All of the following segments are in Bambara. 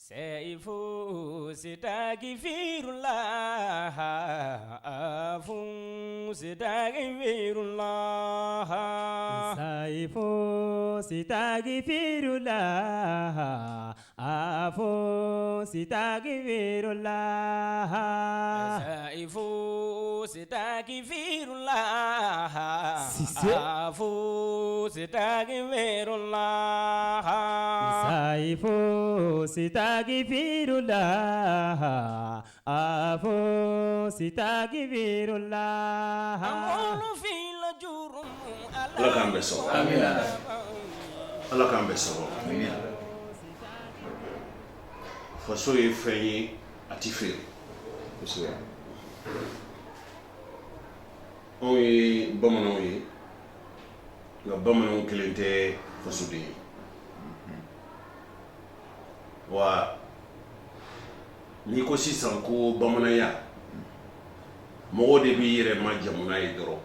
Seifu sitagfirullah afu sitagfirullah Saifu sitagfirullah afu sitagfirullah Seifu sitagfirullah afu sitagfirullah Saifu sitagfirullah afu sitagfirullah Allah k'an bɛɛ sɔrɔ. Allah k'an bɛɛ sɔrɔ. Faso ye fɛn ye a ti feere. Kosɛbɛ. Anw ye bamananw ye nka bamananw kelen tɛ fasoden ye. Wa n'i ko sisan ko bamananya mɔgɔ de b'i yɛrɛ ma jamana ye dɔrɔn.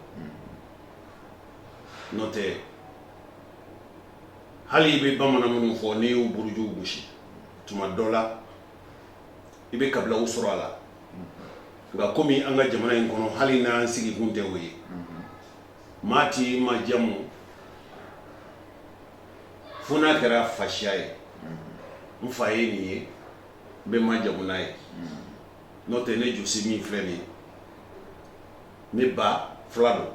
N'o tɛ hali i bɛ bamanan minnu fɔ n'i y'u burujuw gosi tuma dɔ la i bɛ kabilaw sɔrɔ a la nka komi an ka jamana in kɔnɔ hali n'an sigikun tɛ o ye maa t'i ma jamu fo n'a kɛra fasiya ye n fa ye nin ye n bɛ ma jamu n'a ye n'o tɛ ne Josi min filɛ nin ye ne ba fila don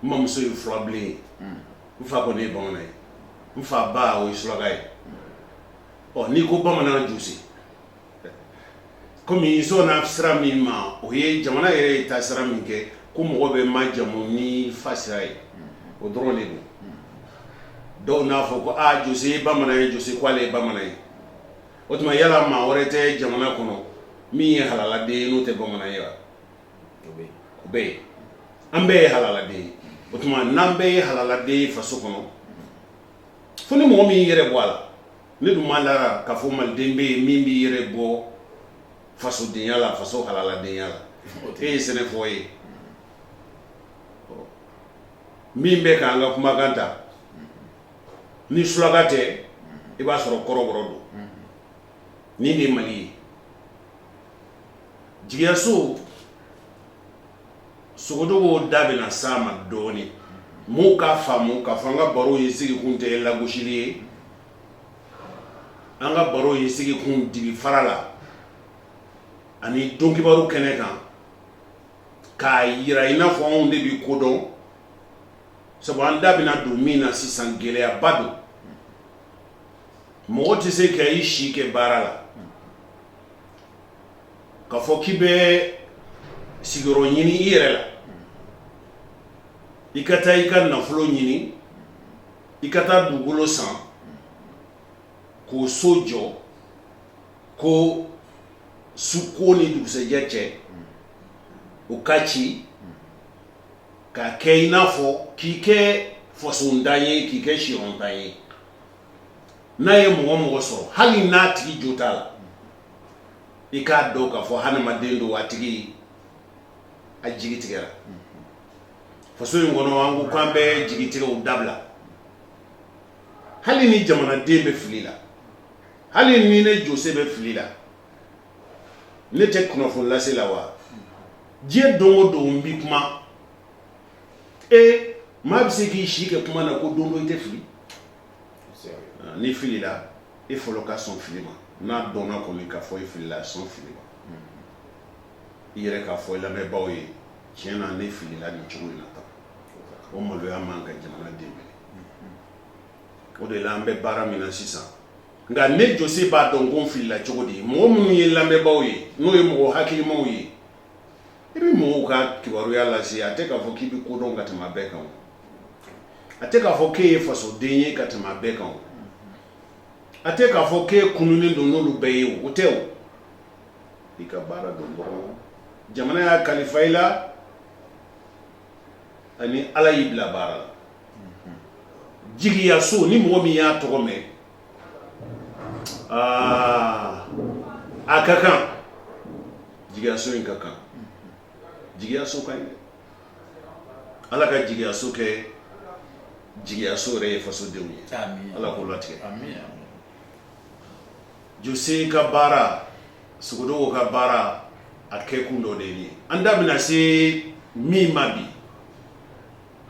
n mamuso ye furabilen ye n fa kɔni ye bamanan ye n fa ba o ye suraka ye n'i ko bamanan Josi komi i sɔnna sira min ma o ye jamana yɛrɛ ye taa sira min kɛ ko mɔgɔ bɛ ma jamu ni fa sira ye o dɔrɔn de don dɔw n'a fɔ ko Josi ye bamanan ye Josi ko ale ye bamanan ye o tuma yala maa wɛrɛ tɛ jamana kɔnɔ min ye halaladen ye n'o tɛ bamanan ye wa o bɛ yen an bɛɛ ye halaladen ye o tuma n'an bɛɛ ye halaladen ye faso kɔnɔ fo ni mɔgɔ min yɛrɛ bɔ a la ne dun m'a lara k'a fɔ maliden bɛ yen min b'i yɛrɛ bɔ fasodenya la faso halaladenya la e ye sɛnɛfɔ ye min bɛ k'an ka kumakan ta ni sulaka tɛ i b'a sɔrɔ kɔrɔbɔrɔ don ni de ye Mali ye jigiyaso sogodogo da bɛna s'a ma dɔɔnin m'u k'a faamu k'a fɔ an ka baro ye sigikun tɛ lagosili ye an ka baro ye sigikun digi fara la ani dɔnkibaru kɛnɛ kan k'a yira i n'a fɔ anw de bi kodɔn sabu an da bɛna don min na sisan gɛlɛyaba don mɔgɔ tɛ se ka i si kɛ baara la k'a fɔ k'i bɛ sigiyɔrɔ ɲini i yɛrɛ la i ka taa i ka nafolo ɲini i ka taa dugukolo san k'o so jɔ ko suko ni dugusɛjɛ cɛ o ka ci k'a kɛ i n'a fɔ k'i kɛ fasontan ye k'i kɛ siyɔrɔntan ye n'a ye mɔgɔ mɔgɔ sɔrɔ hali n'a tigi jo t'a la i k'a dɔn k'a fɔ hadamaden don a tigi a jigi tigɛra faso in kɔnɔ an ko k'an bɛ jigitigɛw dabila hali ni jamanaden bɛ fili la hali ni ne Josi bɛ fili la ne tɛ kunnafoni lase la wa diɲɛ don o don n bi kuma maa bɛ se k'i si kɛ kuma na ko don dɔ i tɛ fili ni fili la i fɔlɔ ka sɔn fili ma n'a dɔnna kɔni k'a fɔ i fili la sɔn fili ma i yɛrɛ k'a fɔ i lamɛnbaaw ye tiɲɛ na ne fili la nin cogo in na tan o maloya man ka jamana den minɛ o de la an bɛ baara min na sisan nka ne Josi b'a dɔn ko n fili la cogo di mɔgɔ minnu ye lamɛnbaaw ye n'o ye mɔgɔ hakilimaw ye i bɛ mɔgɔw ka kibaruya lase a tɛ k'a fɔ k'i bɛ kodɔn ka tɛmɛ a bɛɛ kan a tɛ k'a fɔ k'e ye fasoden ye ka tɛmɛ a bɛɛ kan a tɛ k'a fɔ k'e kununen don n'olu bɛɛ ye o tɛ o i ka baara don dɔrɔn jamana y'a kalifa i la ani Ala y'i bila baara la jigiyaso ni mɔgɔ min y'a tɔgɔ mɛn a ka kan jigiyaso in ka kan jigiyaso ka ɲi dɛ Ala ka jigiyaso kɛ jigiyaso yɛrɛ ye fasodenw ye Ala k'o latigɛ Jose ka baara Sogodogo ka baara a kɛkun dɔ de ye an da bɛna se min ma bi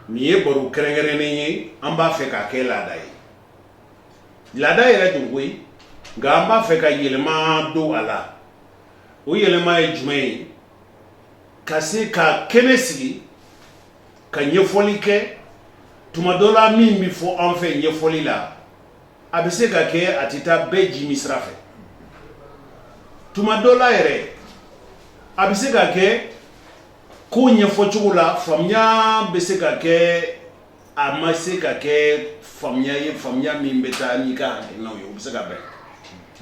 nin ye baro kɛrɛnkɛrɛnnen ye an b'a fɛ k'a kɛ laada ye laada yɛrɛ tun koyi nka an b'a fɛ ka yɛlɛma don a la o yɛlɛma ye jumɛn ye ka se ka kɛnɛ sigi ka ɲɛfɔli kɛ tuma dɔ la min bɛ fɔ an fɛ ɲɛfɔli la a bɛ se ka kɛ a tɛ taa bɛɛ jimi sira fɛ tuma dɔ la yɛrɛ a bɛ se ka kɛ ko ɲɛfɔcogo la faamuya bɛ se ka kɛ a ma se ka kɛ faamuya ye faamuya min bɛ taa n'i ka hakilinaw ye o bɛ se ka bɛn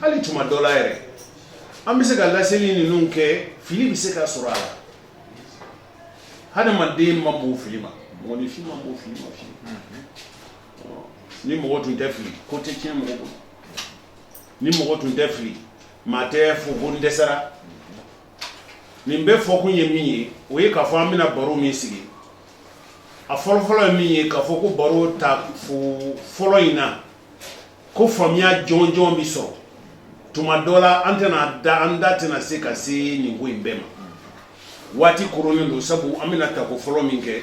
hali tuma dɔ la yɛrɛ an bɛ se ka laseli ninnu kɛ fili bɛ se ka sɔrɔ a la hadamaden ma bon fili ma mɔgɔninfin ma bon fili ma fiyewu ni mɔgɔ tun tɛ fili ko tɛ tiɲɛ mɔgɔ bolo ni mɔgɔ tun tɛ fili maa tɛ fo ko n dɛsɛra nin bɛɛ fɔkun ye min ye o ye k'a fɔ an bɛna baro min sigi a fɔlɔfɔlɔ ye min ye k'a fɔ ko baro ta fɔlɔ in na ko faamuya jɔnjɔn bi sɔrɔ tuma dɔ la an da tɛna se ka se nin ko in bɛɛ ma waati koronnen don sabu an bɛna tako fɔlɔ min kɛ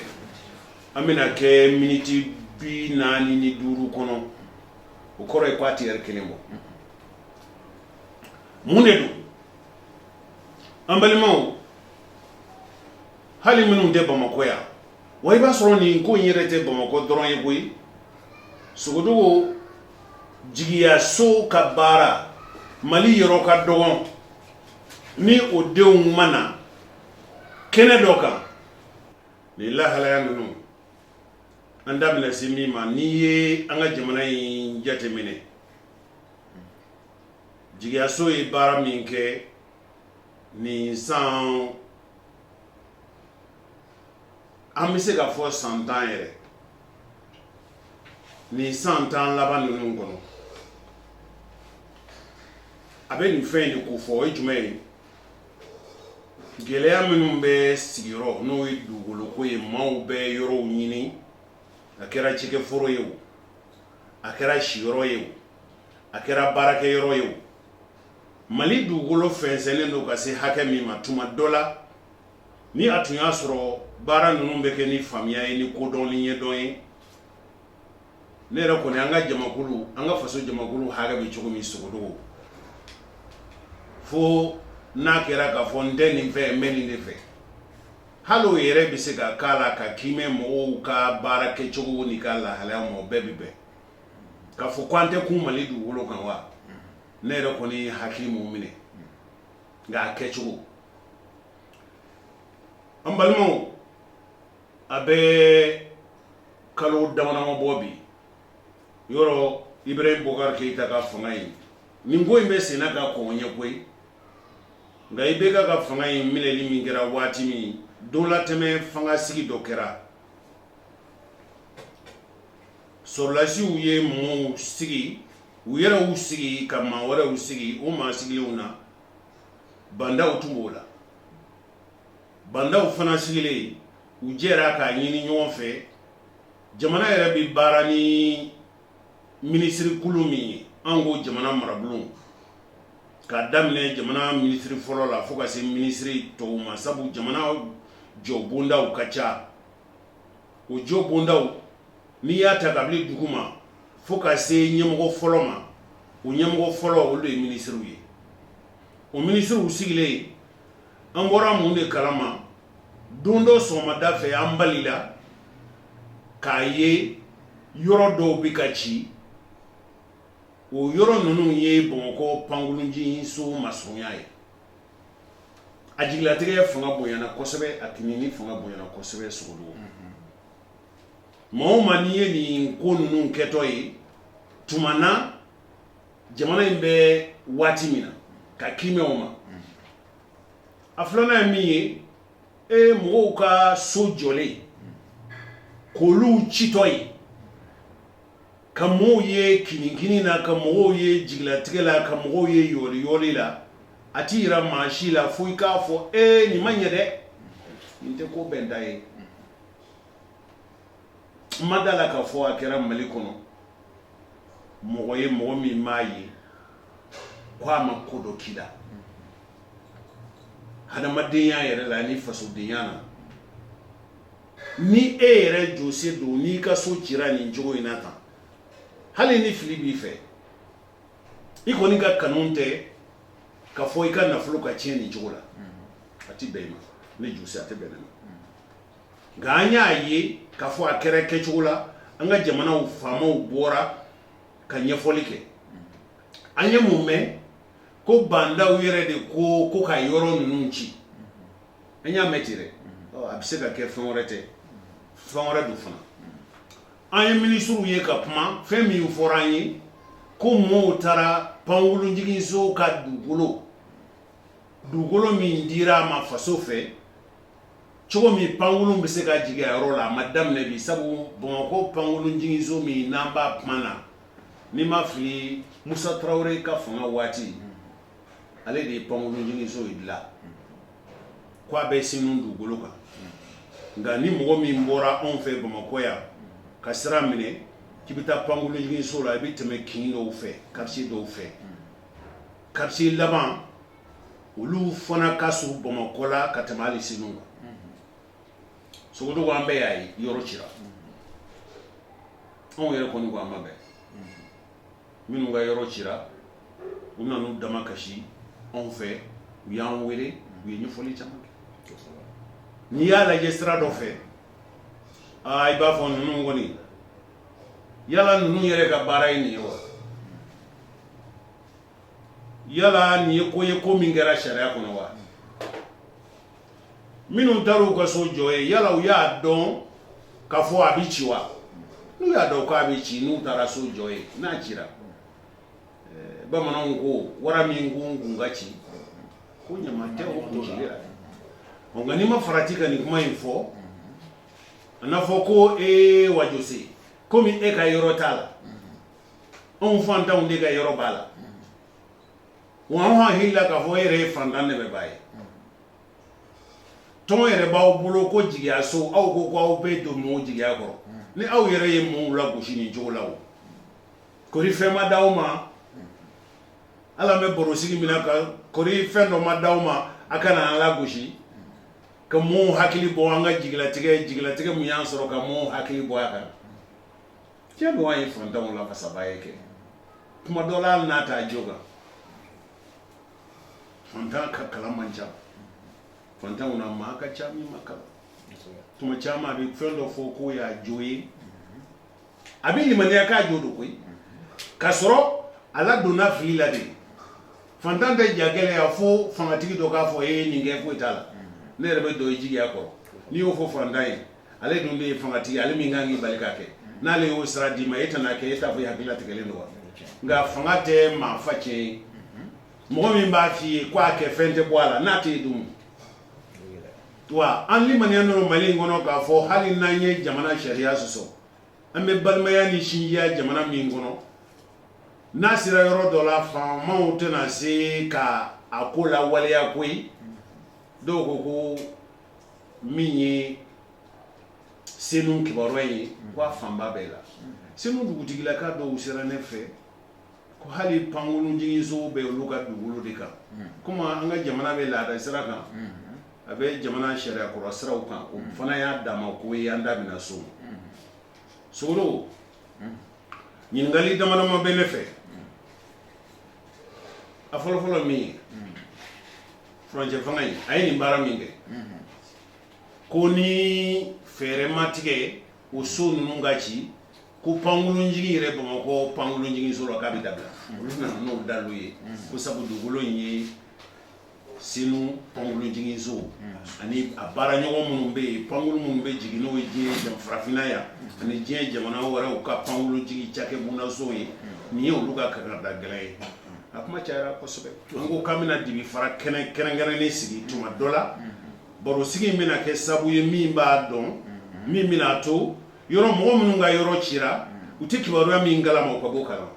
an bɛna kɛ miniti 45 kɔnɔ o kɔrɔ ye ko a tɛ heure kelen bɔ mun de don an balimaw hali minnu tɛ Bamakɔ yan wa i b'a sɔrɔ nin ko in yɛrɛ tɛ Bamakɔ dɔrɔn ye koyi Sogodogo jigiyaso ka baara Mali yɔrɔ ka dɔgɔn ni o denw ma na kɛnɛ dɔ kan nin lahalaya ninnu an da bɛna se min ma n'i ye an ka jamana in jateminɛ jigiyaso ye baara min kɛ nin san an bɛ se ka fɔ san 10 yɛrɛ nin san 10 laban ninnu kɔnɔ a bɛ nin fɛn de ko fɔ o ye jumɛn ye gɛlɛya minnu bɛ sigiyɔrɔ n'o ye dugukolo ko ye maaw bɛ yɔrɔw ɲini a kɛra cikɛforo ye o a kɛra siyɔrɔ ye o a kɛra baarakɛyɔrɔ ye o Mali dugukolo fɛnsɛnnen don ka se hakɛ min ma tuma dɔ la ni a tun y'a sɔrɔ baara ninnu bɛ kɛ ni faamuya ye ni kodɔn ni ɲɛdɔn ye ne yɛrɛ kɔni an ka jamakulu an ka faso jamakulu hakɛ bɛ cogo min Sogodogo fo n'a kɛra k'a fɔ n tɛ nin fɛ n bɛ nin de fɛ hali o yɛrɛ bɛ se ka k'a la ka kimɛ mɔgɔw ka baara kɛcogo ni ka lahalaya ma o bɛɛ bɛ bɛn k'a fɔ ko an tɛ kun Mali dugukolo kan wa ne yɛrɛ kɔni hakili m'o minɛ nka a kɛcogo an balimaw a bɛ kalo damadama bɔ bi yɔrɔ Ibrahim Bokar Keita ka fanga in nin ko in bɛ senna ka kɔn ɲɛ koyi nka IBK ka fanga in minɛli min kɛra waati min don latɛmɛ fanga sigi dɔ kɛra sɔrɔlasiw ye mɔgɔw sigi u yɛrɛw sigi ka maa wɛrɛw sigi o maa sigilenw na bandaw tun b'o la bandaw fana sigilen u jɛra k'a ɲini ɲɔgɔn fɛ jamana yɛrɛ bɛ baara ni minisiri kulu min ye an ko jamana marabolo k'a daminɛ jamana minisiri fɔlɔ la fo ka se minisiri tɔw ma sabu jamana jɔ bondaw ka ca o jɔ bondaw n'i y'a ta kabili dugu ma fo ka se ɲɛmɔgɔ fɔlɔ ma o ɲɛmɔgɔ fɔlɔ olu ye minisiriw ye o minisiriw sigilen an bɔra mun de kalama don dɔ sɔgɔmada fɛ an balila k'a ye yɔrɔ dɔw bɛ ka ci o yɔrɔ ninnu ye Bamakɔ pankurunji so masurunya ye a jigilatigɛ fanga bonyana kosɛbɛ a tinini fanga bonyana kosɛbɛ Sogodogo maa o maa n'i ye nin ko ninnu kɛtɔ ye tuma na jamana in bɛ waati min na ka kimɛ o ma a filanan ye min ye mɔgɔw ka so jɔlen k'olu citɔ ye ka mɔgɔw ye kinikini na ka mɔgɔw ye jigilatigɛ la ka mɔgɔw ye yɔli la a ti yira maa si la fo i k'a fɔ nin ma ɲɛ dɛ nin tɛ ko bɛn ta ye n ma da la k'a fɔ a kɛra Mali kɔnɔ mɔgɔ ye mɔgɔ min m'a ye kwa ma ko dɔ k'i la hadamadenya yɛrɛ la ni fasodenya na ni e yɛrɛ jose don n'i ka so cira nin cogo in na tan hali ni fili b'i fɛ i kɔni ka kanu tɛ ka fɔ i ka nafolo ka tiɲɛ nin cogo la a ti bɛn i ma ne jose a tɛ bɛn ne ma nka an y'a ye ka fɔ a kɛra kɛcogo la an ka jamanaw faamaw bɔra ka ɲɛfɔli kɛ an ye mun mɛn ko bandaw yɛrɛ de ko ka yɔrɔ ninnu ci an y'a mɛn ten dɛ a bɛ se ka kɛ fɛn wɛrɛ tɛ fɛn wɛrɛ don fana an ye minisiriw ye ka kuma fɛn min fɔra an ye ko mɔɔw taara pankurunjiginso ka dugukolo min dira a ma faso fɛ cogo min pankurun bɛ se ka jigin a yɔrɔ la a ma daminɛ bi sabu Bamakɔ pankurunjiginso min n'an b'a kuma na ni ma fili Musa Tarawele ka fanga waati ale de ye pankurunjiginso in dilan ko a bɛ Senu dugukolo kan nka ni mɔgɔ min bɔra anw fɛ Bamakɔ yan ka sira minɛ k'i bɛ taa pankurunjiginso la i bɛ tɛmɛ kin dɔw fɛ quartier dɔw fɛ quartier laban olu fana ka surun Bamakɔ la ka tɛmɛ hali Senu kan Sogodo an bɛɛ y'a ye yɔrɔ cira anw yɛrɛ kɔni ko an ma bɛn minnu ka yɔrɔ cira u nan'u dama kasi anw fɛ u y'an wele u ye ɲɛfɔli caman kɛ n'i y'a lajɛ sira dɔ fɛ i b'a fɔ ninnu kɔni yala ninnu yɛrɛ ka baara ye nin ye wa yala nin ye ko min kɛra sariya kɔnɔ wa minnu taar'u ka so jɔ ye yala u y'a dɔn k'a fɔ a bɛ ci wa n'u y'a dɔn k'a bɛ ci n'u taara so jɔ ye n'a cira bamananw ko wara min kun ka ci ko ɲama tɛ o kun cili la nka n'i ma farati ka nin kuma in fɔ a n'a fɔ ko wa Jose komi e ka yɔrɔ t'a la anw fantanw de ka yɔrɔ b'a la wa anw hakili la k'a fɔ e yɛrɛ ye fantan de bɛ b'a ye tɔn yɛrɛ b'aw bolo ko jigiya so aw ko k'aw bɛ don mɔgɔw jigiya kɔrɔ ni aw yɛrɛ ye mɔgɔw lagosi nin cogo la o kori fɛn ma d'aw ma ala bɛ baro sigi min na ka kori fɛn dɔ ma d'aw ma a kana an lagosi ka mɔgɔw hakili bɔ an ka jigilatigɛ mun y'an sɔrɔ ka mɔgɔw hakili bɔ a kan tiɲɛ don an ye fantanw la fasaba ye kɛ tuma dɔ la hali n'a t'a jo kan fantan ka kalan man ca fantanw na maa ka ca min ma kalan tuma caman a bɛ fɛn dɔ fɔ ko y'a jo ye a bɛ limaniya k'a jo don koyi k'a sɔrɔ a ladonna fili la de fantan tɛ ja gɛlɛya fo fangatigi dɔ k'a fɔ e ye nin kɛ foyi t'a la ne yɛrɛ bɛ don i jigiya kɔrɔ n'i y'o fɔ fantan ye ale dun de ye fangatigi ale min kan k'i bali k'a kɛ n'ale y'o sira d'i ma e tɛna kɛ e t'a fɔ i hakili latigɛlen don wa nka fanga tɛ maa fa tiɲɛ ye mɔgɔ min b'a f'i ye ko a kɛ fɛn tɛ bɔ a la n'a t'e dun wa an limaniya ninnu Mali in kɔnɔ k'a fɔ hali n'an ye jamana sariya sɔsɔ an bɛ balimaya ni sinjiya jamana min kɔnɔ n'a sera yɔrɔ dɔ la faamaw tɛna se ka a ko lawaleya koyi dɔw ko min ye Senu kibaruya ye ko a fanba bɛɛ la Senu dugutigilaka dɔw sera ne fɛ ko hali pankurunjiginso bɛ olu ka dugukolo de kan komi an ka jamana bɛ laada sira kan a bɛ jamana sariya kɔrɔ siraw kan o fana y'a dama ko ye an da bɛna so Sogodo ɲininkali damadama bɛ ne fɛ a fɔlɔfɔlɔ min ye furancɛ fanga in a ye nin baara min kɛ ko ni fɛɛrɛ ma tigɛ o so ninnu ka ci ko pankurunjigi yɛrɛ Bamakɔ pankurunjiginso la k'a bɛ dabila olu nana n'o dalu ye ko sabu dugukolo in ye Senu pankurunjiginso ani a baara ɲɔgɔn minnu bɛ yen pankurun minnu bɛ jigin n'o ye diɲɛ farafinna yan ani diɲɛ jamana wɛrɛw ka pankurunjigi cakɛbondaso ye nin ye olu ka kakada gɛlɛn ye a kuma cayara kosɛbɛ an ko k'an bɛna dibi fara kɛrɛnkɛrɛnnen sigi tuma dɔ la baro sigi in bɛna kɛ sabu ye min b'a dɔn min bɛna to yɔrɔ mɔgɔ minnu ka yɔrɔ cira u tɛ kibaruya min kalama u ka bɔ kalama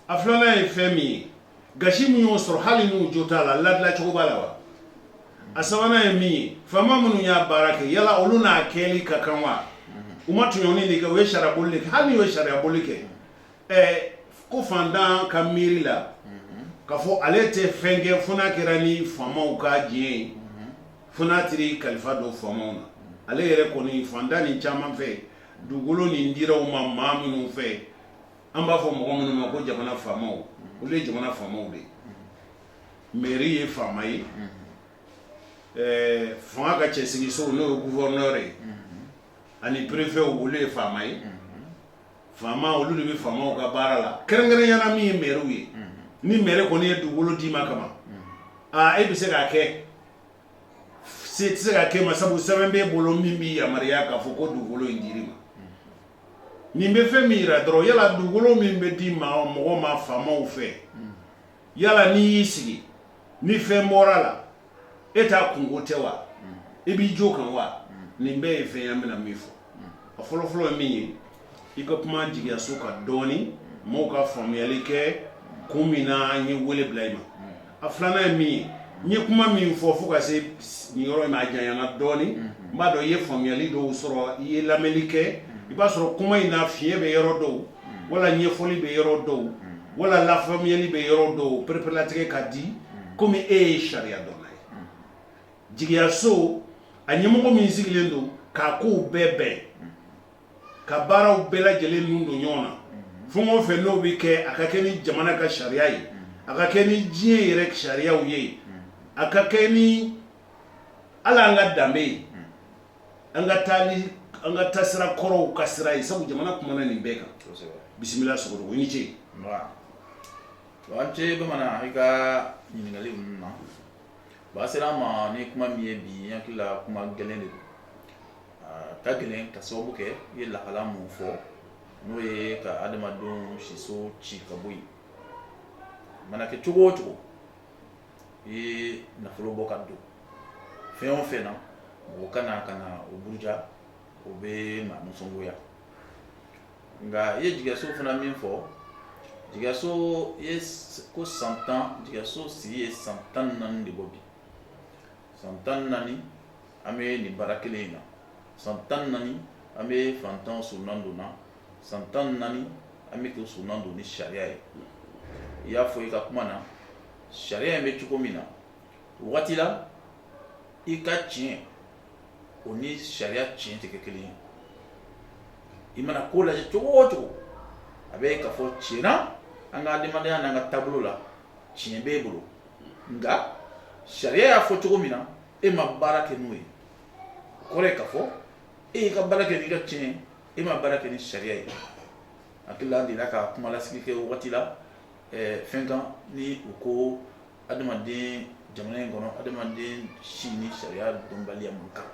a filanan ye fɛn min ye gasi min y'o sɔrɔ hali n'u jo t'a la ladilacogo b'a la wa a sabanan ye min ye faama minnu y'a baara kɛ yala olu n'a kɛli ka kan wa u ma tɔɲɔni de kɛ u ye sariya boli de kɛ hali n'u ye sariya boli kɛ ko fantan ka miiri la k'a fɔ ale tɛ fɛn kɛ fo n'a kɛra ni faamaw ka diɲɛ ye fo n'a tiri kalifa don faamaw na ale yɛrɛ kɔni fanda ni caman fɛ dugukolo nin diraw ma maa minnu fɛ an b'a fɔ mɔgɔ minnu ma ko jamana faamaw olu ye jamana faamaw de mairie ye faama ye fanga ka cɛsigiso n'o ye gouverneur ye ani préfet olu ye faama ye faama olu de bɛ faamaw ka baara la kɛrɛnkɛrɛnyala min ye maire ye ni maire kɔni ye dugukolo d'i ma kama e bɛ se k'a kɛ se tɛ se ka kɛ ma sabu sɛbɛn b'e bolo min b'i yamaruya k'a fɔ ko dugukolo in dir'i ma nin bɛ fɛn min yira dɔrɔn yala dugukolo min bɛ di mɔgɔ ma faamaw fɛ yala n'i y'i sigi ni fɛn bɔra la e t'a kungo tɛ wa i b'i jo kan wa nin bɛɛ ye fɛn ye an bɛna min fɔ a fɔlɔfɔlɔ ye min ye i ka kuma jigiyaso ka dɔɔni mɔgɔw ka faamuyali kɛ kun min na an ye wele bila i ma a filanan ye min ye n ye kuma min fɔ fo ka se nin yɔrɔ in ma a janyana dɔɔni n b'a dɔn i ye faamuyali dɔw sɔrɔ i ye lamɛnni kɛ i b'a sɔrɔ kuma in na fiɲɛ bɛ yɔrɔ dɔw wala ɲɛfɔli bɛ yɔrɔ dɔw wala lafaamuyali bɛ yɔrɔ dɔw perepelatigɛ ka di komi e ye sariya dɔnna ye jigiyaso a ɲɛmɔgɔ min sigilen don k'a kow bɛɛ bɛn ka baaraw bɛɛ lajɛlen nun don ɲɔgɔn na fɛn o fɛn n'o bɛ kɛ a ka kɛ ni jamana ka sariya ye a ka kɛ ni diɲɛ yɛrɛ sariyaw ye a ka kɛ ni hali an ka danbe ye an ka taasira kɔrɔw ka sira ye sabu jamana kumana nin bɛɛ kan bisimila Sogodo i ni ce. an ce bamanan i ka ɲininkali ninnu na ba sera an ma ni kuma min ye bi n hakili la kuma gɛlɛn de don ka gɛlɛn ka sababu kɛ i ye lahala mun fɔ n'o ye ka adamadenw siso ci ka bɔ yen mana kɛ cogo o cogo i ye nafolo bɔ ka don fɛn o fɛn na mɔgɔ ka na o buruja o bɛ maa nisɔngoya nka i ye jigiyaso fana min fɔ jigiyaso ye ko san 10 jigiyaso sigi ye san 14 de bɔ bi san 14 an bɛ nin baara kelen in na san 14 an bɛ fantanw surunan don na san 14 an bɛ k'o surunan don ni sariya ye i y'a fɔ i ka kuma na sariya in bɛ cogo min na waati la i ka tiɲɛ o ni sariya tiɲɛ tɛ kɛ kelen ye i mana ko lajɛ cogo o cogo a bɛ ka fɔ tiɲɛna an ka adamadenya n'an ka taabolo la tiɲɛ b'e bolo nka sariya y'a fɔ cogo min na e ma baara kɛ n'o ye o kɔrɔ ye k'a fɔ e y'i ka baara kɛ n'i ka tiɲɛ e ma baara kɛ ni sariya ye hakili la an delila ka kuma lasigi kɛ wagati la fɛn kan ni u ko adamaden jamana in kɔnɔ adamaden si ni sariya dɔnbaliya mun kan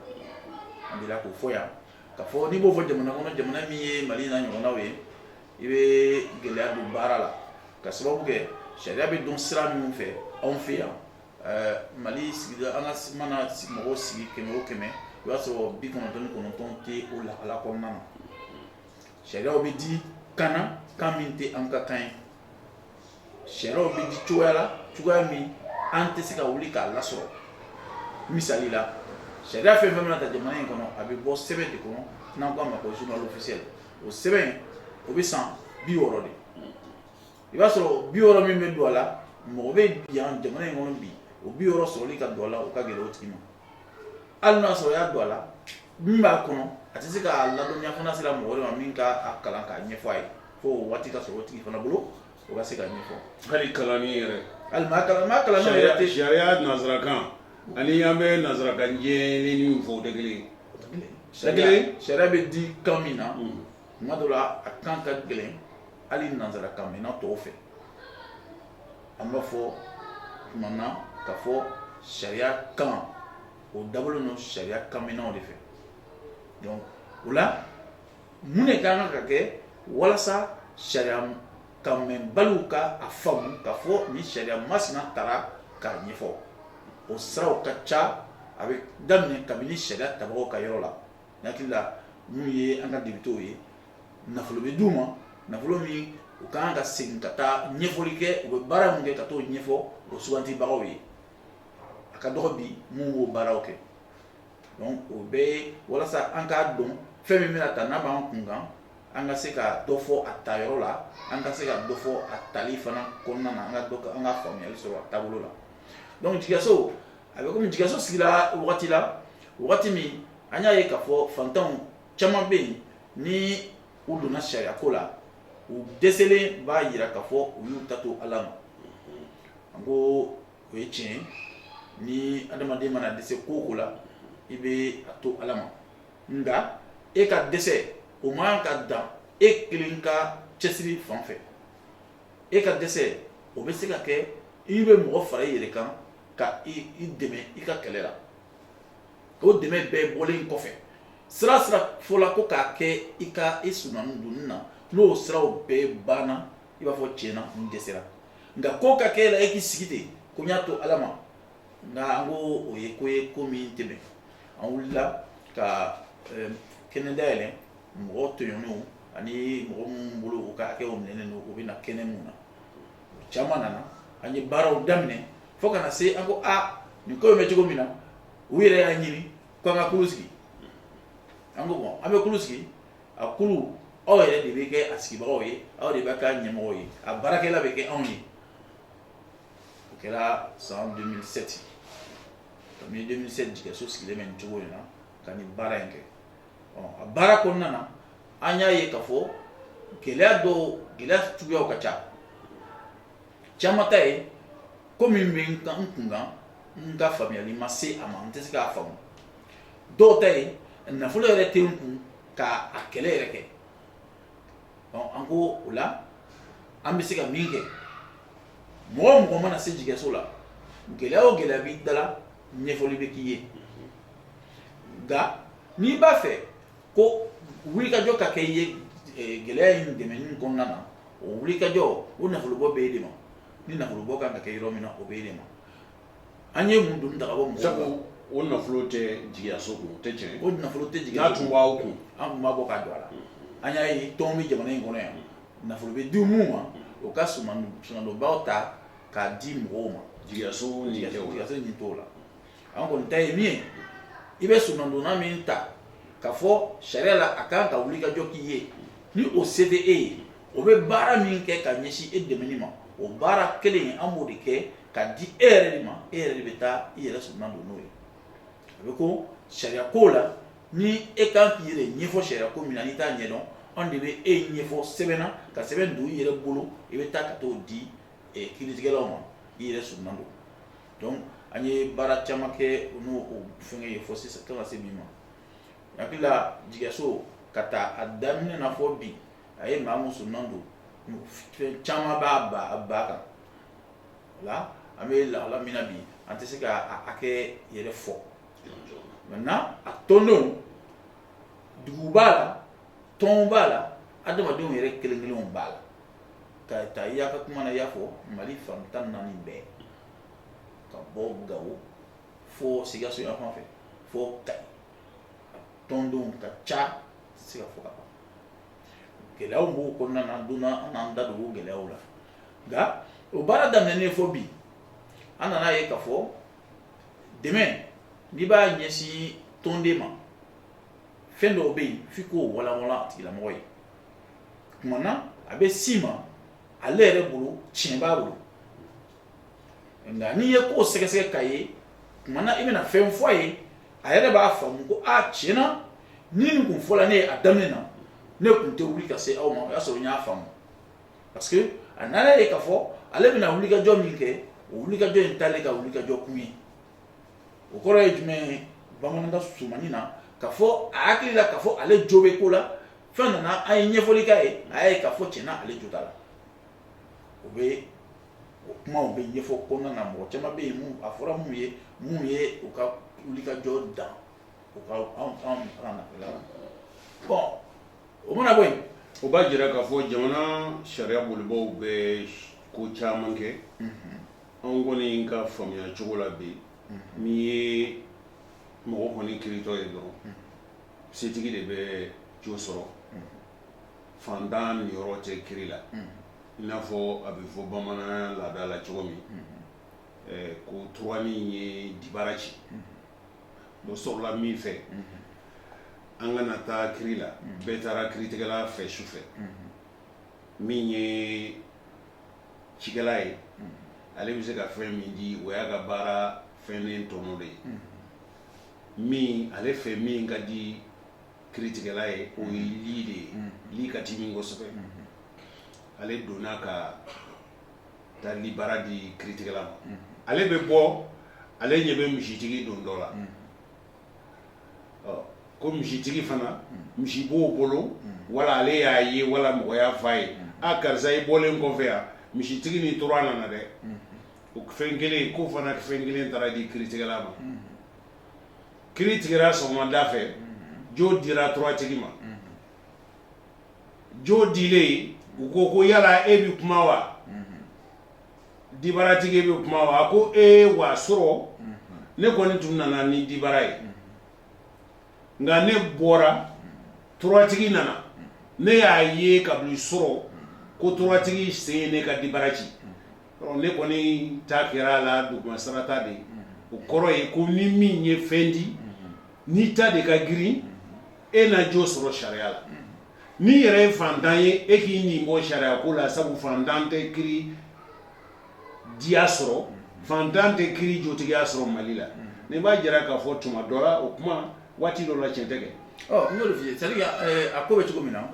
an delila k'o fɔ yan k'a fɔ n'i b'o fɔ jamana kɔnɔ jamana min ye Mali n'a ɲɔgɔnnaw ye i bɛ gɛlɛya don baara la ka sababu kɛ sariya bɛ dɔn sira min fɛ anw fɛ yan Mali sigida an ka mana mɔgɔw sigi 100 o 100 i b'a sɔrɔ 99 tɛ o lahala kɔnɔna na sariyaw bɛ di kan na kan min tɛ an ka kan ye sariyaw bɛ di cogoya la cogoya min an tɛ se ka wuli k'a lasɔrɔ misali la sariya fɛn fɛn bɛna ta jamana in kɔnɔ a bɛ bɔ sɛbɛn de kɔnɔ n'an k'a ma ko journal officiel o sɛbɛn o bɛ san 60 de i b'a sɔrɔ 60 min bɛ don a la mɔgɔ bɛ yan jamana in kɔnɔ bi o 60 sɔrɔli ka don a la o ka gɛlɛn o tigi ma hali n'a sɔrɔ y'a don a la min b'a kɔnɔ a tɛ se k'a ladɔnniya fana sera mɔgɔ de ma min ka kalan k'a ɲɛfɔ a ye fo waati ka sɔrɔ o tigi fana bolo o ka se k'a ɲɛfɔ hali kalanni yɛrɛ hali maa kalan yɛrɛ tɛ sariya nanzarakan ani an bɛ nanzarakan jɛlen min fɔ o tɛ kelen ye sariya bɛ di kan min na tuma dɔ la a kan ka gɛlɛn hali nanzarakan mɛnna tɔw fɛ an b'a fɔ tuma na k'a fɔ sariya kan o dabɔlen don sariya kanminɛnw de fɛ donc o la mun de kan ka kɛ walasa sariya kanmɛnbaliw ka a faamu k'a fɔ ni sariya masina taara k'a ɲɛfɔ o siraw ka ca a bɛ daminɛ kabini sariya tabagaw ka yɔrɔ la ne hakili la mun ye an ka debitew ye nafolo bɛ d'u ma nafolo min u kan ka segin ka taa ɲɛfɔli kɛ u bɛ baara mun kɛ ka t'o ɲɛfɔ o sugantibagaw ye a ka dɔgɔ bi mun b'o baaraw kɛ donc o bɛɛ ye walasa an k'a dɔn fɛn min bɛna ta n'a b'an kun kan an ka se ka dɔ fɔ a tayɔrɔ la an ka se ka dɔ fɔ a tali fana kɔnɔna na an ka faamuyali sɔrɔ a taabolo la donc Jigiyaso a bɛ komi Jigiyaso sigila wagati min an y'a ye k'a fɔ fantanw caman bɛ yen ni u donna sariya ko la u dɛsɛlen b'a yira k'a fɔ u y'u ta to Ala ma an ko o ye tiɲɛ ni adamaden mana dɛsɛ ko o ko la i bɛ a to Ala ma nka e ka dɛsɛ o man ka dan e kelen ka cɛsiri fan fɛ e ka dɛsɛ o bɛ se ka kɛ i bɛ mɔgɔ fara i yɛrɛ kan ka i dɛmɛ i ka kɛlɛ la o dɛmɛ bɛɛ bɔlen kɔfɛ sira fɔla ko k'a kɛ i sunanu donni na n'o siraw bɛɛ banna i b'a fɔ tiɲɛna n dɛsɛra nka ko ka kɛ la e k'i sigi ten ko n y'a to Ala ma nka an ko o ye ko ye ko min tɛmɛ an wulila ka kɛnɛ dayɛlɛ mɔgɔ tɔɲɔnnenw ani mɔgɔ minnu bolo u ka hakɛw minɛnen don u bɛ na kɛnɛ mun na caman nana an ye baaraw daminɛ fo kana se an ko nin ko bɛ cogo min na u yɛrɛ y'a ɲini ko an ka kulu sigi an ko bon an bɛ kulu sigi a kulu aw yɛrɛ de bɛ kɛ a sigibagaw ye aw de bɛ kɛ ɲɛmɔgɔw ye a baarakɛla bɛ kɛ anw ye o kɛra san 2007 kabini 2007 Jigiyaso sigilen bɛ nin cogo in na ka nin baara in kɛ a baara kɔnɔna na an y'a ye k'a fɔ gɛlɛya suguyaw ka ca caman ta ye ko min bɛ n kun kan n ka faamuyali ma se a ma n tɛ se k'a faamu dɔw ta ye nafolo yɛrɛ tɛ n kun k'a kɛlɛ yɛrɛ kɛ an ko o la an bɛ se ka min kɛ mɔgɔ o mɔgɔ mana se Jigiyaso la gɛlɛya o gɛlɛya b'i da la ɲɛfɔli bɛ k'i ye nka n'i b'a fɛ ko wulikajɔ ka kɛ i ye gɛlɛya in dɛmɛni kɔnɔna na o wulikajɔ o nafolobɔ bɛ e de ma ni nafolobɔ kan ka kɛ yɔrɔ min na o bɛ e de ma an ye mun donni ta ka bɔ mɔgɔw sabu o nafolo tɛ Jigiyaso kun o tɛ tiɲɛ o nafolo tɛ Jigiyaso n'a tun b'aw kun an tun b'a bɔ k'a don a la an y'a ye tɔn bɛ jamana in kɔnɔ yan nafolo bɛ di mun ma o ka sumandobaw ta k'a di mɔgɔw ma Jigiyaso nin t'o la an kɔni ta ye min ye i bɛ sumandonna min ta k'a fɔ sariya la a kan ka wulikajɔ k'i ye ni o se tɛ e ye o bɛ baara min kɛ ka ɲɛsin e dɛmɛni ma o baara kelen an b'o de kɛ ka di e yɛrɛ de ma e yɛrɛ de bɛ taa i yɛrɛ sumandon n'o ye a bɛ ko sariya ko la ni e kan k'i yɛrɛ ɲɛfɔ sariya ko min na n'i t'a ɲɛdɔn an de bɛ e ɲɛfɔ sɛbɛn na ka sɛbɛn don i yɛrɛ bolo i bɛ taa ka t'o di kiiritigɛlaw ma i yɛrɛ sumandon donc an ye baara caman kɛ n'o fɛngɛ ye fɔ sisan kan ka se min ma hakili la Jigiyaso ka taa a daminɛ na fɔ bi a ye maa mun sumandon fɛn caman b'a ba kan o la an bɛ lahala min na bi an tɛ se ka a kɛ yɛrɛ fɔ maintenant a tɔndenw dugu b'a la tɔn b'a la adamadenw yɛrɛ kelen kelenw b'a la ka taa i y'a ka kuma na i y'a fɔ Mali fan 14 bɛɛ ka bɔ Gawo fo Sikaso yan fan fɛ fo Kayi tɔndenw ka ca tɛ se ka fɔ ka ban gɛlɛyaw b'o kɔnɔna na donna an n'an da don o gɛlɛyaw la nka o baara daminɛnen fɔ bi an nana ye k'a fɔ dɛmɛ n'i b'a ɲɛsin tɔnden ma fɛn dɔw bɛ yen f'i k'o walawala a tigilamɔgɔ ye tuma na a bɛ s'i ma ale yɛrɛ bolo tiɲɛ b'a bolo nka n'i ye kow sɛgɛsɛgɛ k'a ye tuma na i bɛna fɛn fɔ a ye a yɛrɛ b'a faamu ko tiɲɛ na ni nin kun fɔla ne ye a daminɛ na ne kun tɛ wuli ka se aw ma o y'a sɔrɔ n y'a faamu parce que a nana ye k'a fɔ ale bɛna wulikajɔ min kɛ o wulikajɔ in t'ale ka wulikajɔ kun ye o kɔrɔ ye jumɛn ye bamanankan surumanin na k'a fɔ a hakili la k'a fɔ ale jo bɛ ko la fɛn nana an ye ɲɛfɔli k'a ye a y'a ye k'a fɔ tiɲɛna ale jo t'a la o kumaw bɛ ɲɛfɔ kɔnɔna na mɔgɔ caman bɛ yen a fɔra mun ye u ka wulikajɔ dan u ka anw nafɛla la bon o mana bɔ yen o b'a jira k'a fɔ jamana sariya bolibaw bɛ ko caman kɛ anw kɔni ka faamuya cogo la bi min ye mɔgɔ kɔni kiritɔ ye dɔrɔn setigi de bɛ jo sɔrɔ fantan niyɔrɔ tɛ kiri la i n'a fɔ a bɛ fɔ bamananya laada la cogo min ko turuwanin ye dibara ci dɔ sɔrɔla min fɛ an kana taa kiri la bɛɛ taara kiritigɛla fɛ su fɛ min ye cikɛla ye ale bɛ se ka fɛn min di o y'a ka baara fɛnnen tɔnɔ de ye min ale fɛ min ka di kiritigɛla ye o ye li de ye li ka di min kosɛbɛ ale donna ka taa li baara di kiritigɛla ma ale bɛ bɔ ale ɲɛ bɛ misitigi don dɔ la ko misitigi fana misi b'o bolo wala ale y'a ye wala mɔgɔ y'a f'a ye karisa i bɔlen kɔfɛ yan misitigi ni tora nana dɛ o fɛn kelen ko fana fɛn kelen taara di kiritigɛla ma kiri tigɛra sɔgɔmada fɛ jo dira turatigi ma jo dilen u ko yala e bi kuma wa dibaratigi bɛ kuma wa a ko wa sɔrɔ ne kɔni tun nana ni dibara ye nka ne bɔra turatigi nana ne y'a ye kabili sɔrɔ ko turatigi sen ye ne ka dibara ci ne kɔni ta kɛra la duguma sarata de o kɔrɔ ye ko ni min ye fɛn di ni ta de ka girin e na jo sɔrɔ sariya la ni yɛrɛ ye fantan ye e k'i nin bɔ sariya ko la sabu fantan tɛ kiri diya sɔrɔ fantan tɛ kiri jotigiya sɔrɔ Mali la ne b'a jira k'a fɔ tuma dɔ la o kuma waati dɔ la tiɲɛ tɛ kɛ n y'o de f'i ye c'est à dire a ko bɛ cogo min na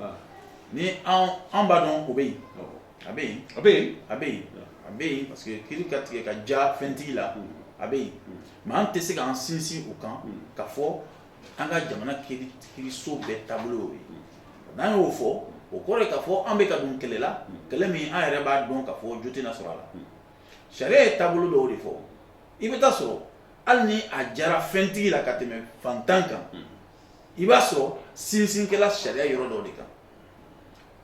ni an b'a dɔn o bɛ yen a bɛ yen a bɛ yen a bɛ yen a bɛ yen parce que kiri ka tigɛ ka ja fɛntigi la a bɛ yen mais an tɛ se k'an sinsin o kan ka fɔ an ka jamana kiriso bɛɛ taabolo y'o ye n'an y'o fɔ o kɔrɔ ye k'a fɔ an bɛ ka don kɛlɛ la kɛlɛ min an yɛrɛ b'a dɔn k'a fɔ jo tɛna sɔrɔ a la sariya ye taabolo dɔw de fɔ i bɛ taa sɔrɔ hali ni a jara fɛntigi la ka tɛmɛ fantan kan i b'a sɔrɔ sinsinkɛla sariya yɔrɔ dɔw de kan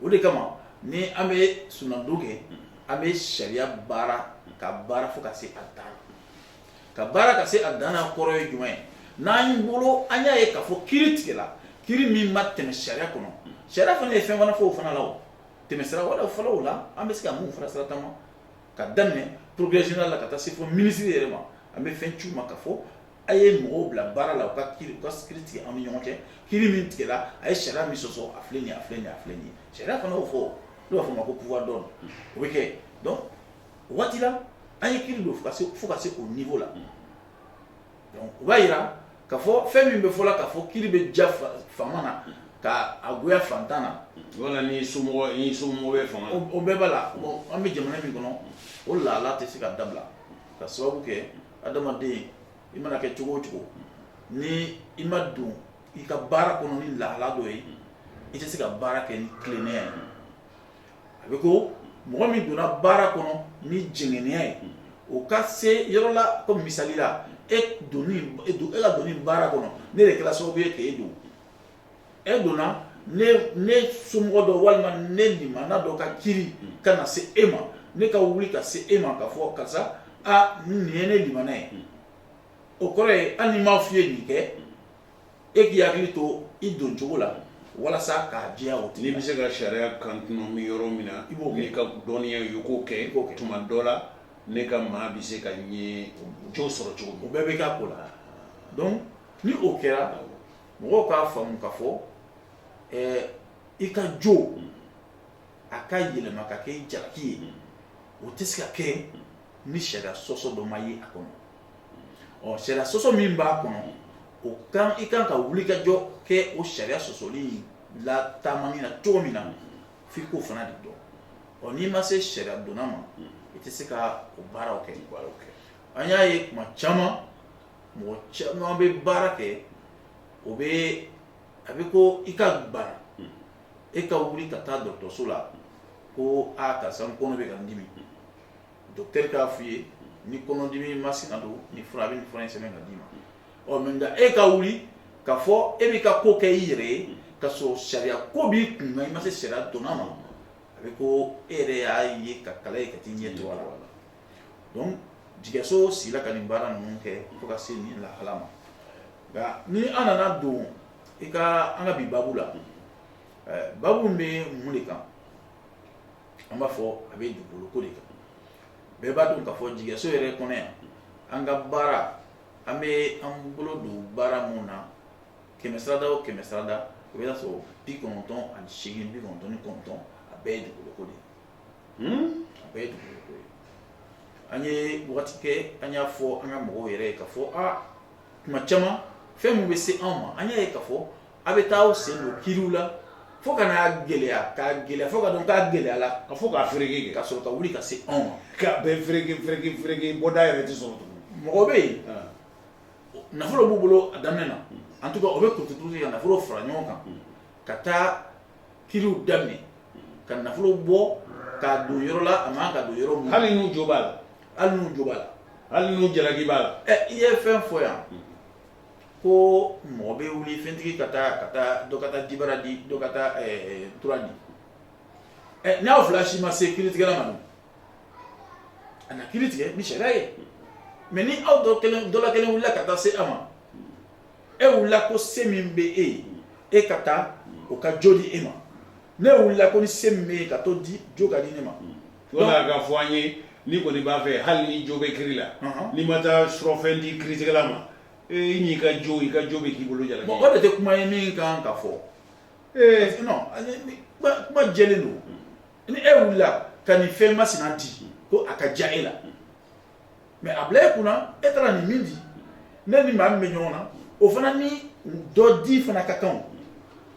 o de kama ni an bɛ sunadon kɛ an bɛ sariya baara ka baara fo ka se a dan ka baara ka se a dan na kɔrɔ ye jumɛn ye n'an bolo an y'a ye k'a fɔ kiri tigɛla kiri min ma tɛmɛ sariya kɔnɔ sariya fana ye fɛn fana fɔ o fana la o tɛmɛsira wɛrɛ fɔlɔw la an bɛ se ka mun fara sira ta ma ka daminɛ procureur général la ka taa se fɔ ministre yɛrɛ ma an bɛ fɛn c'u ma ka fɔ a ye mɔgɔw bila baara la u ka kiri tigɛ an ni ɲɔgɔn cɛ kiri min tigɛla a ye sariya min sɔsɔ a filɛ nin ye a filɛ nin ye a filɛ nin ye sariya fana y'o fɔ n'o b'a fɔ o ma ko pouvoir d'ordre o bɛ kɛ donc o waati la an ye kiri don fo ka se o niveau la donc o b'a yira k'a fɔ fɛn min bɛ fɔ la k'a fɔ kiri bɛ ja fanga na ka a goya fantan na wala ni somɔgɔ bɛ fanga la o bɛɛ b'a la bon an bɛ jamana min kɔnɔ o lahala tɛ se ka dabila ka sababu kɛ adamaden i mana kɛ cogo o cogo ni i ma don i ka baara kɔnɔ ni lahala dɔ ye i tɛ se ka baara kɛ ni tilennenya ye a bɛ ko mɔgɔ min donna baara kɔnɔ ni jɛngɛnnenya ye o ka se yɔrɔ la ko misali la e ka donni baara kɔnɔ ne de kɛra sababu ye k'e don e donna ne somɔgɔ dɔ walima ne limana dɔ ka kiri ka na se e ma ne ka wuli ka se e ma ka fɔ karisa nin ye ne limana ye o kɔrɔ ye hali ni m'a f'i ye nin kɛ e k'i hakili to i don cogo la walasa k'a diya o tigi n'i bɛ se ka sariya kantunɔ min yɔrɔ min na n'i ka dɔnniya ye i k'o kɛ tuma dɔ la ne ka maa bɛ se ka ɲɛ jo sɔrɔ cogo min o bɛɛ bɛ k'a ko la donc ni o kɛra mɔgɔw k'a faamu k'a fɔ i ka jo a ka yɛlɛma ka kɛ jalaki ye o tɛ se ka kɛ ni sariya sɔsɔ dɔ ma ye a kɔnɔ sariya sɔsɔ min b'a kɔnɔ i kan ka wuli ka jɔ kɛ o sariya sɔsɔli la taamani na cogo min na f'i k'o fana de dɔn n'i ma se sariya donna ma i tɛ se ka o baaraw kɛ an y'a ye kuma caman mɔgɔ caman bɛ baara kɛ o bɛ a bɛ ko i ka bana e ka wuli ka taa dɔgɔtɔrɔso la ko karisa n kɔnɔ bɛ ka n dimi docteur k'a f'i ye ni kɔnɔdimi masina don ni fura a bɛ nin fura in sɛbɛn ka d'i ma mɛ nka e ka wuli ka fɔ e b'i ka ko kɛ i yɛrɛ ye ka sɔrɔ sariya ko b'i kun na i ma se sariya donna ma a bɛ ko e yɛrɛ y'a ye ka kala ye ka t'i ɲɛ to a la donc jigiyaso sigila ka nin baara ninnu kɛ fo ka se nin lahala ma nka ni an nana don an ka bi babu la babu min bɛ mun de kan an b'a fɔ a bɛ dugukolo ko de kan bɛɛ b'a dɔn k'a fɔ jigiyaso yɛrɛ kɔnɔ yan an ka baara an bɛ an bolo don baara mun na kɛmɛ sarada o kɛmɛ sarada o bɛ taa sɔrɔ 98 99 a bɛɛ ye dugukolo ko de ye a bɛɛ ye dugukolo ko ye an ye wagati kɛ an y'a fɔ an ka mɔgɔw yɛrɛ ye k'a fɔ tuma caman fɛn min bɛ se anw ma an y'a ye k'a fɔ a bɛ taa aw sen don kiriw la fo ka n'a gɛlɛya k'a gɛlɛya fo ka dɔn k'a gɛlɛya la ka fɔ k'a fereke kɛ ka sɔrɔ ka wuli ka se anw ma ka bɛɛ fereke bɔda yɛrɛ tɛ sɔrɔ tuguni mɔgɔ bɛ yen nafolo b'u bolo a daminɛ na en tout cas o bɛ kurutukuruti ka nafolo fara ɲɔgɔn kan ka taa kiriw daminɛ ka nafolo bɔ k'a don yɔrɔ la a man ka don yɔrɔ min hali n'u jo b'a la hali n'u jo b'a la hali n'u jalaki b'a la i ye fɛn fɔ yan ko mɔgɔ bɛ wuli fɛntigi ka taa dɔ ka taa dibara di dɔ ka taa tura di n'aw fila si ma se kiritigɛla ma dun a na kiri tigɛ ni sariya ye mais ni aw dɔ la kelen wulila ka taa se a ma e wulila ko se min bɛ e ye e ka taa o ka jo di e ma ne wulila ko ni se min bɛ e ka t'o di jo ka di ne ma wala ka fɔ an ye ni kɔni b'a fɛ hali ni jo bɛ kiri la n'i ma taa surɔfɛn di kiritigɛla ma i n'i ka jo bɛ k'i bolo jalaki bon o de tɛ kuma ye min kan ka fɔ non kuma jɛlen don ni e wulila ka nin fɛn masina di ko a ka diya e la mais a bila e kunna e taara nin min di ne ni maa min bɛ ɲɔgɔn na o fana ni dɔ di fana ka kan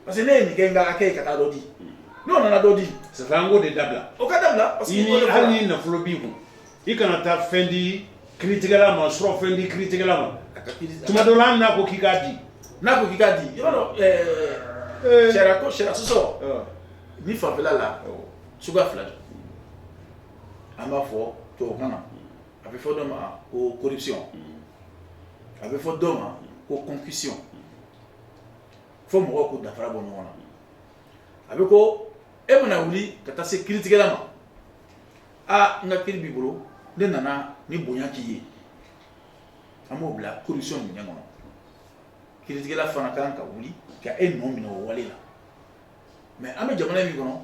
parce que ne ye nin kɛ n ka hakɛ ye ka taa dɔ di n'o nana dɔ di ça fait an k'o de dabila o ka dabila parce que hali ni nafolo b'i kun i kana taa fɛn di kiritigɛla ma surɔfɛn di kiritigɛla ma tuma dɔ la hali n'a ko k'i k'a di n'a ko k'i k'a di i b'a dɔn sariya sɔsɔ ni fanfɛla la suguya fila don an b'a fɔ tubabukan na a bɛ fɔ dɔ ma ko corruption a bɛ fɔ dɔ ma ko concussion fo mɔgɔw k'u dafara bɔ ɲɔgɔn na a bɛ ko e mana wuli ka taa se kiritigɛla ma n ka kiri b'i bolo ne nana ni bonya k'i ye an b'o bila corruption minɛn kɔnɔ kiritigɛla fana kan ka wuli ka e nɔ minɛ o wale la mais an bɛ jamana min kɔnɔ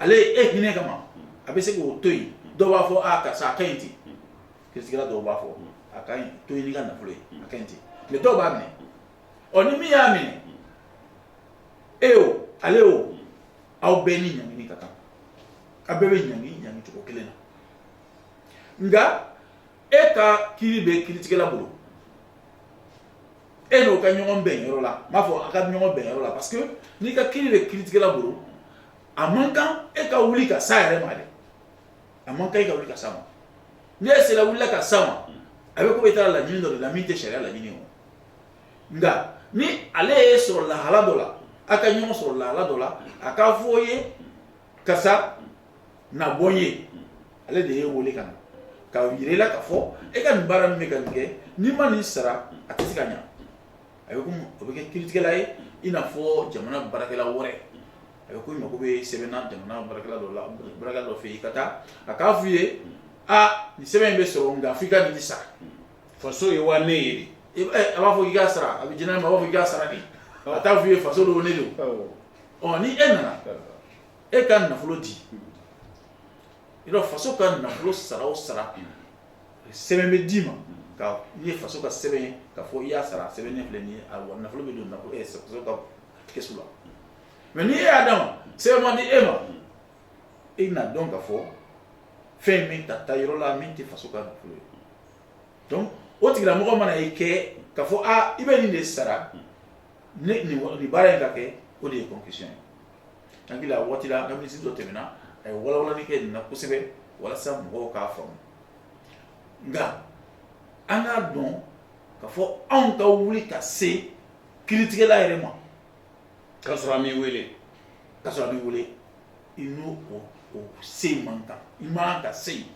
ale e hinɛ kama a bɛ se k'o to yen dɔw b'a fɔ karisa a ka ɲi ten kiritigɛla dɔw b'a fɔ a ka ɲi to yen n'i ka nafolo ye a ka ɲi ten mais dɔw b'a minɛ ni min y'a minɛ e o ale o aw bɛɛ ni ɲangini ka kan a bɛɛ bɛ ɲangi cogo kelen na nka e ka kiri bɛ kiritigɛla bolo e n'o ka ɲɔgɔn bɛn yɔrɔ la n b'a fɔ a ka ɲɔgɔn bɛn yɔrɔ la parce que n'i ka kiri bɛ kiritigɛla bolo a man kan e ka wuli ka s'a yɛrɛ ma dɛ a man kan e ka wuli ka s'a ma ni e sera wulila ka s'a ma a bɛ ko e taara laɲini dɔ de la min tɛ sariya laɲini o nka ni ale ye sɔrɔ lahala dɔ la a ka ɲɔgɔn sɔrɔ lahala dɔ la a k'a fɔ ye karisa na bɔ n ye ale de ye wele ka na ka yira i la k'a fɔ e ka nin baara min bɛ ka nin kɛ n'i ma nin sara a tɛ se ka ɲa a bɛ komi o bɛ kɛ kiritigɛla ye i n'a fɔ jamana baarakɛla wɛrɛ a bɛ ko i mako bɛ sɛbɛnna jamana baarakɛla dɔ la baarakɛla dɔ fɛ yen i ka taa a k'a f'u ye nin sɛbɛn in bɛ sɔrɔ nka f'i ka nin de sara faso ye wa ne ye de a b'a fɔ k'i k'a sara a bɛ jɛnɛ ma a b'a fɔ k'i k'a sara de a t'a f'u ye faso dɔ ne don ni e nana e ka nafolo di i dɔn faso ka nafolo sara o sara sɛbɛn bɛ d'i ma ka n'i ye faso ka sɛbɛn ye k'a fɔ i y'a sara sɛbɛn ne filɛ nin ye a nafolo bɛ don faso ka kɛsu la mais ni e y'a d'a ma sɛbɛn man di e ma e na dɔn k'a fɔ fɛn min ta taa yɔrɔ la min tɛ faso ka nafolo ye donc o tigilamɔgɔ mana i kɛ k'a fɔ i bɛ nin de sara nin baara in ka kɛ o de ye concussion ye hakili la waati la n ka minisiri dɔ tɛmɛna a ye walawalali kɛ nin na kosɛbɛ walasa mɔgɔw k'a faamu nka an k'a dɔn k'a fɔ anw ka wuli ka se kiritigɛla yɛrɛ ma k'a sɔrɔ an m'i wele i n'o se man kan i man ka se yen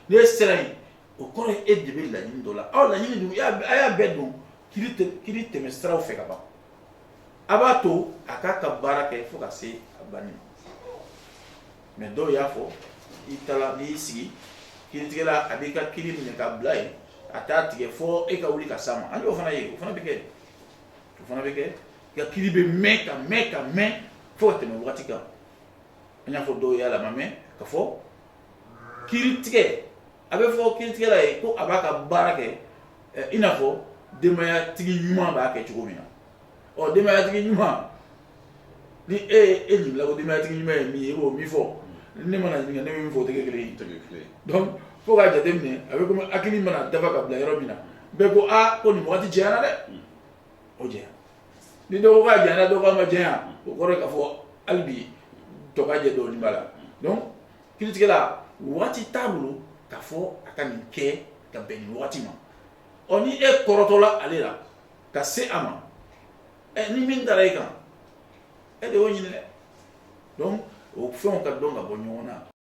n'e sera yen o kɔrɔ ye e de bɛ laɲini dɔ la aw laɲini dun a y'a bɛɛ dɔn kiri tɛmɛ siraw fɛ ka ban a b'a to a k'a ka baara kɛ fo ka se a banni ma mais dɔw y'a fɔ i taara n'i y'i sigi kiritigɛla a b'i ka kiri minɛ ka bila yen a t'a tigɛ fɔ e ka wuli ka s'a ma an y'o fana ye o fana bɛ kɛ i ka kiri bɛ mɛn ka mɛn fo ka tɛmɛ wagati kan an y'a fɔ dɔw ye a la ma mɛn ka fɔ kiritigɛ a bɛ fɔ kiritigɛla ye ko a b'a ka baara kɛ i n'a fɔ denbayatigi ɲuman b'a kɛ cogo min na ɔ denbaya tigi ɲuman ni e ɲininka ko denbaya tigi ɲuman ye min ye i b'o min fɔ ne mana ɲininka ne bɛ min fɔ o tɛ kɛ kelen ye donc fo k'a jateminɛ a bɛ komi hakili mana dafa ka bila yɔrɔ min na bɛɛ ko ko nin wagati jɛnyana dɛ o jɛnya ni dɔ ko k'a jɛnyana dɔ k'a ma jɛnya o kɔrɔ ye k'a fɔ hali bi dɔ ka jɛ dɔɔnin b'a la donc kiiritigɛla wagati t'a bolo k'a fɔ a ka nin kɛ ka bɛn nin wagati ma ɔ ni e kɔrɔtɔla ale la ka se a ma ni min dara e kan e de y'o ɲini dɛ donc o fɛnw ka dɔn ka bɔ ɲɔgɔn na